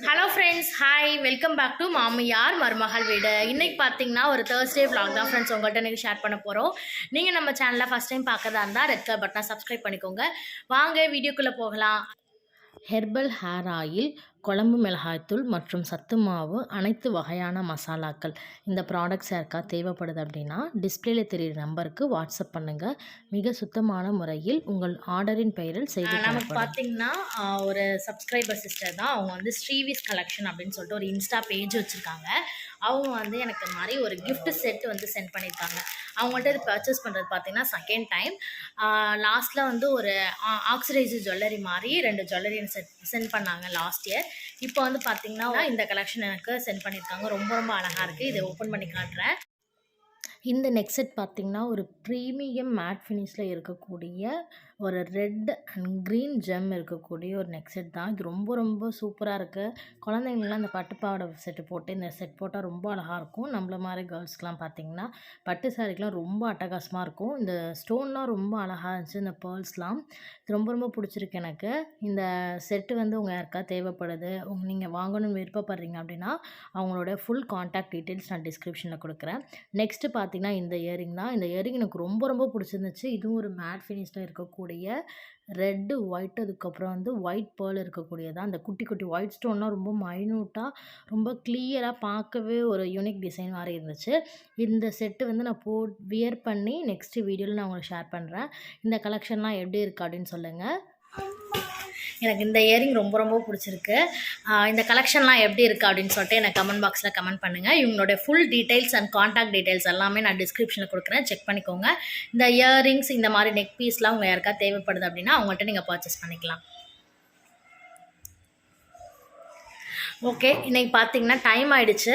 Hello friends, hi, welcome back to மாமியார் மருமகள் வீடு. இன்றைக்கி பார்த்தீங்கன்னா ஒரு தேர்ஸ்டே vlog தான் ஃப்ரெண்ட்ஸ் உங்கள்கிட்ட இன்றைக்கி ஷேர் பண்ண போகிறோம். நீங்கள் நம்ம சேனலில் ஃபஸ்ட் டைம் பார்க்கறதா இருந்தால் ரெட் கலர் பட்டனை சப்ஸ்கிரைப் பண்ணிக்கோங்க. வாங்க வீடியோக்குள்ளே போகலாம். ஹெர்பல் ஹேர் ஆயில், குழம்பு மிளகாய்த்தூள் மற்றும் சத்து மாவு, அனைத்து வகையான மசாலாக்கள். இந்த ப்ராடக்ட்ஸ் யாருக்கா தேவைப்படுது அப்படின்னா டிஸ்பிளேல தெரிகிற நம்பருக்கு வாட்ஸ்அப் பண்ணுங்கள். மிக சுத்தமான முறையில் உங்கள் ஆர்டரின் பெயரில் செய்து நமக்கு பார்த்தீங்கன்னா ஒரு சப்ஸ்கிரைபர் சிஸ்டர் தான். அவங்க வந்து ஸ்ரீவிஸ் கலெக்ஷன் அப்படின்னு சொல்லிட்டு ஒரு இன்ஸ்டா பேஜ் வச்சுருக்காங்க. அவங்க வந்து எனக்கு இந்த மாதிரி ஒரு gift செட் வந்து சென்ட் பண்ணியிருக்காங்க. அவங்கள்ட்ட இது பர்ச்சேஸ் பண்ணுறது பார்த்தீங்கன்னா செகண்ட் டைம். லாஸ்ட்டில் வந்து ஒரு ஆக்சிடைசர் ஜுவல்லரி மாதிரி 2 ஜுவல்லரி சென்ட் பண்ணாங்க லாஸ்ட் இயர். இப்போ வந்து பார்த்தீங்கன்னா இந்த கலெக்ஷன் எனக்கு சென்ட் பண்ணியிருக்காங்க. ரொம்ப ரொம்ப அழகாக இருக்குது. இதை ஓப்பன் பண்ணி காட்டுறேன். இந்த நெக் செட் பார்த்திங்கன்னா ஒரு ப்ரீமியம் மேட் ஃபினிஷில் இருக்கக்கூடிய ஒரு ரெட் அண்ட் க்ரீன் ஜெம் இருக்கக்கூடிய ஒரு நெக் செட் தான். இது ரொம்ப ரொம்ப சூப்பராக இருக்குது. குழந்தைங்களுக்குலாம் இந்த பட்டுப்பாவாடை செட்டு போட்டு இந்த செட் போட்டால் ரொம்ப அழகாக இருக்கும். நம்மள மாதிரி கேர்ள்ஸ்க்கெலாம் பார்த்திங்கன்னா பட்டு சாரிக்கெலாம் ரொம்ப அட்டகாசமாக இருக்கும். இந்த ஸ்டோன்லாம் ரொம்ப அழகாக இருந்துச்சு. இந்த பேர்ல்ஸ்லாம் இது ரொம்ப ரொம்ப பிடிச்சிருக்கு எனக்கு. இந்த செட்டு வந்து உங்கள் யாருக்கா தேவைப்படுது, நீங்கள் வாங்கணும்னு விருப்பப்படுறீங்க அப்படின்னா அவங்களோட ஃபுல் கான்டாக்ட் டீட்டெயில்ஸ் நான் டிஸ்கிரிப்ஷனில் கொடுக்குறேன். நெக்ஸ்ட்டு பார்த்திங்கன்னா இந்த இயரிங் தான். இந்த இயரிங் எனக்கு ரொம்ப ரொம்ப பிடிச்சிருந்துச்சு. இதுவும் ஒரு மேட் ஃபினிஷில் இருக்கக்கூடிய ரெட்டு ஒயிட், அதுக்கப்புறம் வந்து ஒயிட் பேர்ல் இருக்கக்கூடியதான். அந்த குட்டி குட்டி ஒயிட் ஸ்டோன்லாம் ரொம்ப மைன்யூட்டாக ரொம்ப கிளியராக பார்க்கவே ஒரு யூனிக் டிசைன் மாதிரி இருந்துச்சு. இந்த செட்டு வந்து நான் வியர் பண்ணி நெக்ஸ்ட்டு வீடியோவில் நான் உங்களுக்கு ஷேர் பண்ணுறேன். இந்த கலெக்ஷன்லாம் எப்படி இருக்குது அப்படின்னு சொல்லுங்கள். எனக்கு இந்த இயரிங் ரொம்ப ரொம்ப பிடிச்சிருக்கு. இந்த கலெக்ஷன்லாம் எப்படி இருக்குது அப்படின்னு சொல்லிட்டு எனக்கு கமெண்ட் பாக்ஸில் கமெண்ட் பண்ணுங்கள். இவங்களுடைய full details and contact details எல்லாமே நான் டிஸ்கிரிப்ஷனில் கொடுக்குறேன், செக் பண்ணிக்கோங்க. இந்த இயரிங்ஸ் இந்த மாதிரி நெக் பீஸ்லாம் உங்கள் யாருக்கா தேவைப்படுது அப்படின்னா அவங்கள்ட்ட நீங்கள் பர்ச்சேஸ் பண்ணிக்கலாம். ஓகே, இன்றைக்கி பார்த்தீங்கன்னா டைம் ஆகிடுச்சு.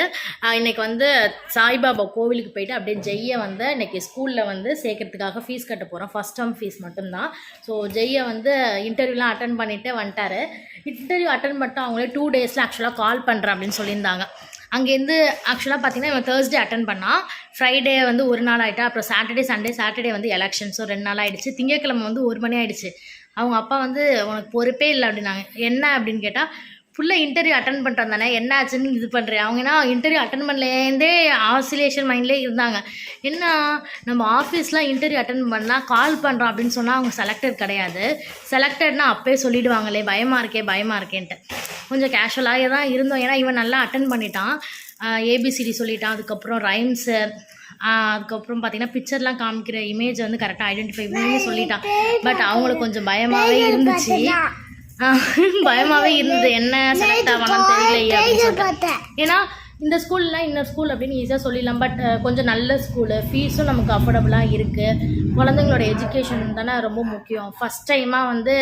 இன்றைக்கி வந்து சாய்பாபா கோவிலுக்கு போயிட்டு அப்படியே ஜெய்யை வந்து இன்றைக்கி ஸ்கூலில் வந்து சேர்க்கறதுக்காக ஃபீஸ் கட்ட போகிறோம். ஃபஸ்ட் டேர்ம் ஃபீஸ் மட்டும்தான். ஸோ ஜெய்யை வந்து இன்டர்வியூலாம் அட்டன் பண்ணிவிட்டு வந்துட்டார். இன்டர்வியூ அட்டன் பண்ணிட்டு அவங்களே 2 டேஸில் ஆக்சுவலாக கால் பண்ணுறேன் அப்படின்னு சொல்லியிருந்தாங்க. அங்கேருந்து ஆக்சுவலாக பார்த்தீங்கன்னா இவன் தேர்ஸ்டே அட்டன் பண்ணால் ஃப்ரைடே வந்து ஒரு நாள் ஆகிட்டா, அப்புறம் சாட்டர்டே சண்டே சாட்டர்டே வந்து எலெக்ஷன், ஸோ 2 நாள் ஆகிடுச்சு. திங்கட்கிழமை வந்து 1 மணி ஆகிடுச்சு. அவங்க அப்பா வந்து உனக்கு பொறுப்பே இல்லை அப்படின்னாங்க. என்ன அப்படின்னு கேட்டால் ஃபுல்லாக இன்டர்வியூ அட்டன் பண்ணுறோம் தானே, என்ன ஆச்சுன்னு இது பண்ணுறேன். அவங்க ஏன்னா இன்டர்வியூ அட்டன் பண்ணலேருந்தே ஆசிலேஷன் மைண்ட்லேயே இருந்தாங்க. என்ன நம்ம ஆஃபீஸ்லாம் இன்டர்வியூ அட்டன் பண்ணால் கால் பண்ணுறோம் அப்படின்னு சொன்னால் அவங்க செலக்டட் கிடையாது. செலக்டட்னா அப்போயே சொல்லிவிடுவாங்களே, பயமாக இருக்கேன்ட்டு கொஞ்சம் கேஷுவலாக தான் இருந்தோம். ஏன்னா இவன் நல்லா அட்டன் பண்ணிட்டான். ஏபிசிடி சொல்லிட்டான், அதுக்கப்புறம் ரைம்ஸு, அதுக்கப்புறம் பார்த்திங்கன்னா பிக்சர்லாம் காமிக்கிற இமேஜ் வந்து கரெக்டாக ஐடென்டிஃபை பண்ணி சொல்லிட்டான். பட் அவங்களுக்கு கொஞ்சம் பயமாகவே இருந்துச்சு. பயமாகவே இருந்தது, என்ன செலக்ட் ஆகலாம்னு தெரியலையே அப்படின்னு சொல்லிட்டு. ஏன்னா இந்த ஸ்கூல்லாம் இன்னொரு ஸ்கூல் அப்படின்னு ஈஸியாக சொல்லிடலாம். பட் கொஞ்சம் நல்ல ஸ்கூலு, ஃபீஸும் நமக்கு அஃபோர்டபுளாக இருக்குது. குழந்தைங்களோட எஜுகேஷன் தானே ரொம்ப முக்கியம். ஃபஸ்ட் டைமாக வந்து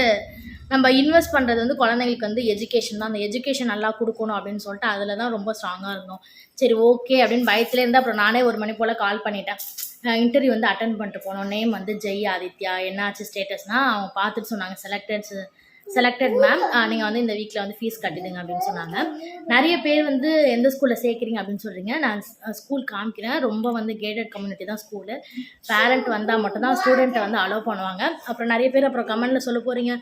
நம்ம இன்வெஸ்ட் பண்ணுறது வந்து குழந்தைங்களுக்கு வந்து எஜுகேஷன் தான். அந்த எஜுகேஷன் நல்லா கொடுக்கணும் அப்படின்னு சொல்லிட்டு அதில் தான் ரொம்ப ஸ்ட்ராங்காக இருந்தோம். சரி ஓகே அப்படின்னு பயத்தில் இருந்தால் அப்புறம் நானே 1 மணி போல் கால் பண்ணிட்டேன். இன்டர்வியூ வந்து அட்டன் பண்ணிட்டு போனோம். நேம் வந்து ஜெய் ஆதித்யா. என்னாச்சு ஸ்டேட்டஸ்னால் அவங்க பார்த்துட்டு சொன்னாங்க செலக்டட் மேம், நீங்கள் வந்து இந்த வீக்கில் வந்து ஃபீஸ் கட்டிடுங்க அப்படின்னு சொன்னாங்க. நிறைய பேர் வந்து எந்த ஸ்கூலில் சேர்க்குறீங்க அப்படின்னு சொல்கிறீங்க. நான் ஸ்கூல் காமிக்கிறேன். ரொம்ப வந்து கேட்டட் கம்யூனிட்டி தான் ஸ்கூலு. பேரண்ட் வந்தால் மட்டும்தான் ஸ்டூடெண்ட்டை வந்து அலோவ் பண்ணுவாங்க. அப்புறம் நிறைய பேர் அப்புறம் கமெண்டில் சொல்ல போகிறீங்க,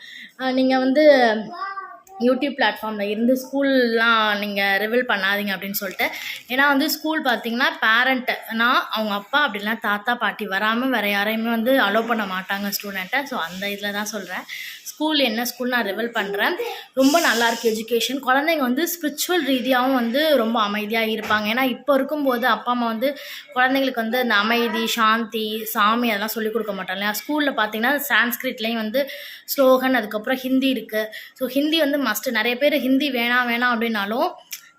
நீங்கள் வந்து யூடியூப் பிளாட்ஃபார்மில் இருந்து ஸ்கூல்லாம் நீங்கள் ரிவீல் பண்ணாதீங்க அப்படின்னு சொல்லிட்டு. ஏன்னா வந்து ஸ்கூல் பார்த்திங்கன்னா பேரண்ட்னா அவங்க அப்பா அப்படின்னா தாத்தா பாட்டி வராமல் வேறு யாரையுமே வந்து அலோவ் பண்ண மாட்டாங்க ஸ்டூடெண்ட்டை. ஸோ அந்த இதில் தான் சொல்கிறேன். ஸ்கூல் என்ன ஸ்கூல் நான் ரிவீல் பண்ணுறேன். ரொம்ப நல்லாயிருக்கு எஜுகேஷன். குழந்தைங்க வந்து ஸ்பிரிச்சுவல் ரீதியாகவும் வந்து ரொம்ப அமைதியாக இருப்பாங்க. ஏன்னா இப்போ இருக்கும்போது அப்பா அம்மா வந்து குழந்தைங்களுக்கு வந்து இந்த அமைதி, சாந்தி, சாமி அதெல்லாம் சொல்லிக் கொடுக்க மாட்டாங்க இல்லையா. ஸ்கூலில் பார்த்திங்கன்னா சான்ஸ்கிரிட்லேயும் வந்து ஸ்லோகன், அதுக்கப்புறம் ஹிந்தி இருக்குது. ஸோ ஹிந்தி வந்து மஸ்ட்டு. நிறைய பேர் ஹிந்தி வேணாம் அப்படின்னாலும்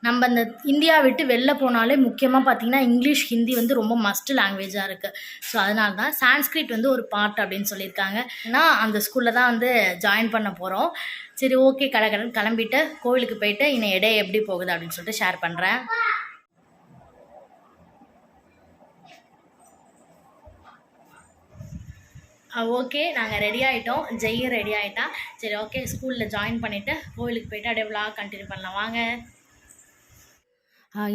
நம்ம இந்த இந்தியா விட்டு வெளில போனாலே முக்கியமாக பார்த்திங்கன்னா இங்கிலீஷ், ஹிந்தி வந்து ரொம்ப மஸ்ட் லாங்குவேஜாக இருக்குது. ஸோ அதனால தான் சான்ஸ்கிரிட் வந்து ஒரு பார்ட் அப்படின்னு சொல்லியிருக்காங்க. ஏன்னா அந்த ஸ்கூலில் தான் வந்து ஜாயின் பண்ண போகிறோம். சரி ஓகே, கடன் கிளம்பிட்டு கோவிலுக்கு போயிட்டு இன்னும் இடையே எப்படி போகுது அப்படின்னு சொல்லிட்டு ஷேர் பண்ணுறேன். ஓகே, நாங்கள் ரெடி ஆகிட்டோம். ஜெய்யும் ரெடி ஆகிட்டா. சரி ஓகே, ஸ்கூலில் ஜாயின் பண்ணிவிட்டு கோவிலுக்கு போயிட்டு அப்படியே vlog கண்டினியூ பண்ணலாம் வாங்க.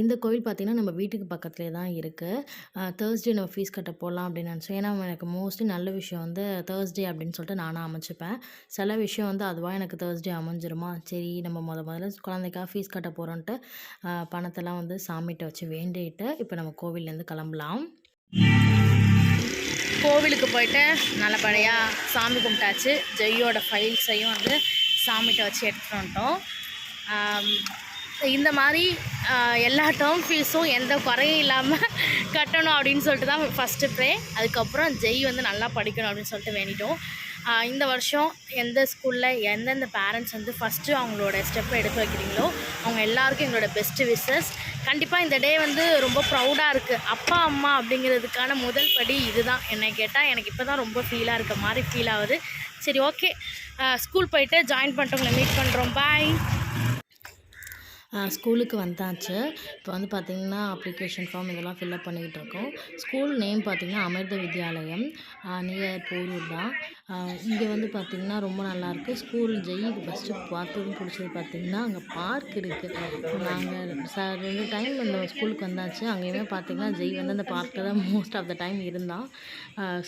இந்த கோவில் பார்த்திங்கன்னா நம்ம வீட்டுக்கு பக்கத்துலேயே தான் இருக்குது. தேர்ஸ்டே நம்ம ஃபீஸ் கட்ட போகலாம் அப்படின்னு நினச்சோம். ஏன்னா எனக்கு மோஸ்ட்லி நல்ல விஷயம் வந்து தேர்ஸ்டே அப்படின்னு சொல்லிட்டு நானாக அமைச்சுப்பேன். சில விஷயம் வந்து அதுவாக எனக்கு தேர்ஸ்டே அமைஞ்சிருமா, சரி நம்ம முதல்ல குழந்தைக்காக ஃபீஸ் கட்ட போகிறோன்ட்டு பணத்தெல்லாம் வந்து சாமிகிட்ட வச்சு வேண்டிட்டு இப்போ நம்ம கோவில்லேருந்து கிளம்பலாம். கோவிலுக்கு போயிட்டு நல்லபடியாக சாமி கும்பிட்டாச்சு. ஜெய்யோட ஃபைல்ஸையும் வந்து சாமிகிட்ட வச்சு எடுத்துகிட்டு வந்துட்டோம். இந்த மாதிரி எல்லா டேர்ம் ஃபீஸும் எந்த குறையும் இல்லாமல் கட்டணும் அப்படின்னு சொல்லிட்டு தான் ஃபஸ்ட்டு ப்ரே. அதுக்கப்புறம் ஜெய் வந்து நல்லா படிக்கணும் அப்படின்னு சொல்லிட்டு வேண்டிட்டோம். இந்த வருஷம் எந்த ஸ்கூலில் எந்தெந்த பேரண்ட்ஸ் வந்து ஃபஸ்ட்டு அவங்களோட ஸ்டெப்பை எடுத்து வைக்கிறீங்களோ அவங்க எல்லாருக்கும் எங்களோட பெஸ்ட்டு விஷஸ். கண்டிப்பாக இந்த டே வந்து ரொம்ப ப்ரௌடாக இருக்குது. அப்பா அம்மா அப்படிங்கிறதுக்கான முதல் படி இதுதான். என்னை கேட்டால் எனக்கு இப்போ தான் ரொம்ப ஃபீலாக இருக்க மாதிரி ஃபீல் ஆகுது. சரி, ஓகே, ஸ்கூல் போயிட்டு ஜாயின் பண்ணிட்டவங்களை மீட் பண்ணுறோம். பாய். ஸ்கூலுக்கு வந்தாச்சு. இப்போ வந்து பார்த்திங்கன்னா அப்ளிகேஷன் ஃபார்ம் இதெல்லாம் ஃபில்அப் பண்ணிக்கிட்டு இருக்கோம். ஸ்கூல் நேம் பார்த்திங்கன்னா அமிர்த வித்யாலயம், நியர் போரூர் தான். இங்கே வந்து பார்த்திங்கன்னா ரொம்ப நல்லாயிருக்கு. ஸ்கூல் ஜெய்க்கு ஃபஸ்ட்டு பார்த்ததும் பிடிச்சது பார்த்திங்கன்னா அங்கே பார்க் இருக்குது. நாங்கள் 2 டைம் இந்த ஸ்கூலுக்கு வந்தாச்சு. அங்கேயுமே பார்த்திங்கன்னா ஜெய் வந்து அந்த பார்க்கில் தான் மோஸ்ட் ஆஃப் த டைம் இருந்தான்.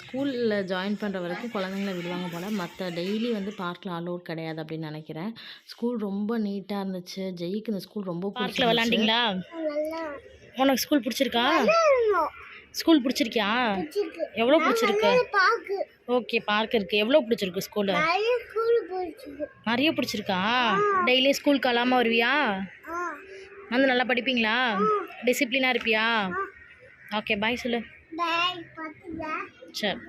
ஸ்கூலில் ஜாயின் பண்ணுற வரைக்கும் குழந்தைங்கள விடுவாங்க போல், மற்ற டெய்லி வந்து பார்க்கில் அலோட் கிடையாது அப்படின்னு நினைக்கிறேன். ஸ்கூல் ரொம்ப நீட்டாக இருந்துச்சு. ஜெய்க்கு இந்த ஸ்கூல் ரொம்ப பார்க்கில் விளாண்டிங்களா? உனக்கு ஸ்கூல் பிடிச்சிருக்கா? ஸ்கூல் பிடிச்சிருக்கியா? எவ்வளோ பிடிச்சிருக்கு? ஓகே, பார்க் இருக்குது. எவ்வளோ பிடிச்சிருக்கு ஸ்கூலு? நிறைய பிடிச்சிருக்கா? டெய்லி ஸ்கூலுக்கு அழாமல் வருவியா? வந்து நல்லா படிப்பீங்களா? டிசிப்ளினாக இருப்பியா? ஓகே, பாய் சொல்லு. சரி.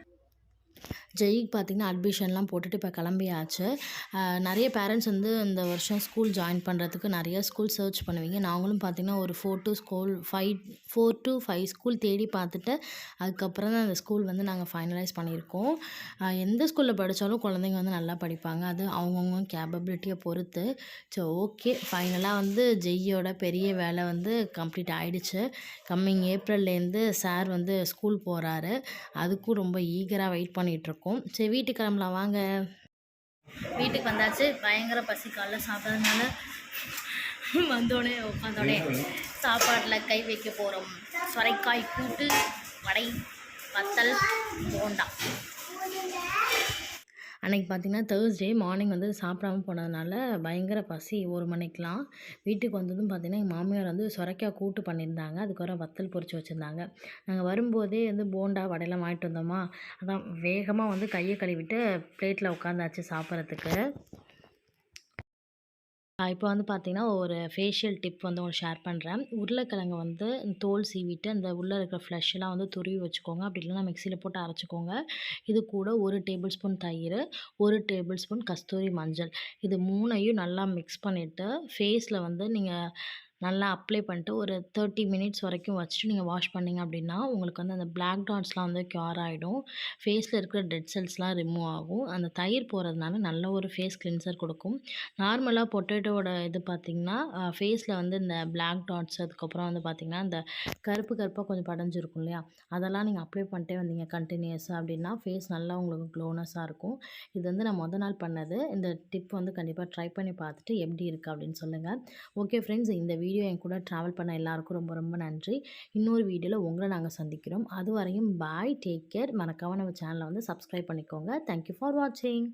ஜெய்க்கு பார்த்திங்கன்னா அட்மிஷன்லாம் போட்டுட்டு இப்போ கிளம்பியாச்சு. நிறைய பேரண்ட்ஸ் வந்து இந்த வருஷம் ஸ்கூல் ஜாயின் பண்ணுறதுக்கு நிறைய ஸ்கூல் சர்ச் பண்ணுவீங்க. நாங்களும் பார்த்திங்கன்னா ஒரு 4 to 5 ஸ்கூல் தேடி பார்த்துட்டு அதுக்கப்புறம் தான் அந்த ஸ்கூல் வந்து நாங்கள் ஃபைனலைஸ் பண்ணியிருக்கோம். எந்த ஸ்கூலில் படித்தாலும் குழந்தைங்க வந்து நல்லா படிப்பாங்க. அது அவங்கவுங்க கேப்பபிலிட்டியை பொறுத்து. ஸோ ஓகே, ஃபைனலாக வந்து ஜெய்யோட பெரிய வேலை வந்து கம்ப்ளீட் ஆகிடுச்சு. கம்மிங் ஏப்ரல்லேருந்து சார் வந்து ஸ்கூல் போகிறாரு. அதுக்கும் ரொம்ப ஈகராக வெயிட் பண்ணிகிட்ருக்கோம். சரி, வீட்டுக்கு கிளம்பலாம் வாங்க. வீட்டுக்கு வந்தாச்சு. பயங்கர பசி. காலைல சாப்பிட்றதுனால வந்தோடனே உட்காந்தோடனே சாப்பாட்டில் கை வைக்க போகிறோம். சொரைக்காய் கூட்டு, வடை, வத்தல், போண்டா. அன்றைக்கி பார்த்திங்கன்னா தேர்ஸ்டே மார்னிங் வந்து சாப்பிடாம போனதுனால பயங்கர பசி 1 மணிக்கெலாம். வீட்டுக்கு வந்ததும் பார்த்திங்கன்னா எங்கள் மாமியார் வந்து சொரைக்காய் கூட்டு பண்ணியிருந்தாங்க. அதுக்கப்புறம் வத்தல் பொரித்து வச்சுருந்தாங்க. நாங்கள் வரும்போதே வந்து போண்டா வடையெல்லாம் வாங்கிட்டு வந்தோமா, அதான் வேகமாக வந்து கையை கழுவிட்டு பிளேட்டில் உட்காந்தாச்சு சாப்பிட்றதுக்கு. இப்போ வந்து பார்த்திங்கன்னா ஒரு ஃபேஷியல் டிப் வந்து உங்களுக்கு ஷேர் பண்ணுறேன். உருளைக்கிழங்கு வந்து தோல் சீவிட்டு அந்த உள்ளே இருக்கிற ஃப்ளஷ்ஷெல்லாம் வந்து துருவி வச்சுக்கோங்க. அப்படி இல்லைனா மிக்சியில் போட்டு அரைச்சிக்கோங்க. இது கூட 1 டேபிள் ஸ்பூன் தயிர், 1 டேபிள் ஸ்பூன் கஸ்தூரி மஞ்சள், இது 3யும் நல்லா மிக்ஸ் பண்ணிவிட்டு ஃபேஸில் வந்து நீங்கள் நல்லா அப்ளை பண்ணிட்டு ஒரு 30 மினிட்ஸ் வரைக்கும் வச்சுட்டு நீங்கள் வாஷ் பண்ணிங்க அப்படின்னா உங்களுக்கு வந்து அந்த பிளாக் டாட்ஸ்லாம் வந்து க்யூர் ஆகிடும். ஃபேஸில் இருக்கிற டெட் செல்ஸ்லாம் ரிமூவ் ஆகும். அந்த தயிர் போகிறதுனால நல்ல ஒரு ஃபேஸ் கிளென்சர் கொடுக்கும். நார்மலாக பொட்டேட்டோட இது பார்த்திங்கன்னா ஃபேஸில் வந்து இந்த பிளாக் டாட்ஸ், அதுக்கப்புறம் வந்து பார்த்திங்கன்னா இந்த கருப்பாக கொஞ்சம் படைஞ்சிருக்கும் இல்லையா, அதெல்லாம் நீங்கள் அப்ளை பண்ணிட்டே வந்தீங்க கண்டினியூஸாக அப்படின்னா ஃபேஸ் நல்லா உங்களுக்கு க்ளோனஸாக இருக்கும். இது வந்து நான் மொதல் நாள் பண்ணது. இந்த டிப் வந்து கண்டிப்பாக ட்ரை பண்ணி பார்த்துட்டு எப்படி இருக்குது அப்படின்னு சொல்லுங்கள். ஓகே ஃப்ரெண்ட்ஸ், இந்த வீடியோ என் கூட ட்ராவல் பண்ண எல்லாருக்கும் ரொம்ப ரொம்ப நன்றி. இன்னொரு வீடியோவில் உங்களை நாங்கள் சந்திக்கிறோம். அது வரையும் பாய், டேக் கேர். மறக்காமல் நம்ம சேனலை வந்து சப்ஸ்கிரைப் பண்ணிக்கோங்க. தேங்க்யூ ஃபார் வாட்சிங்.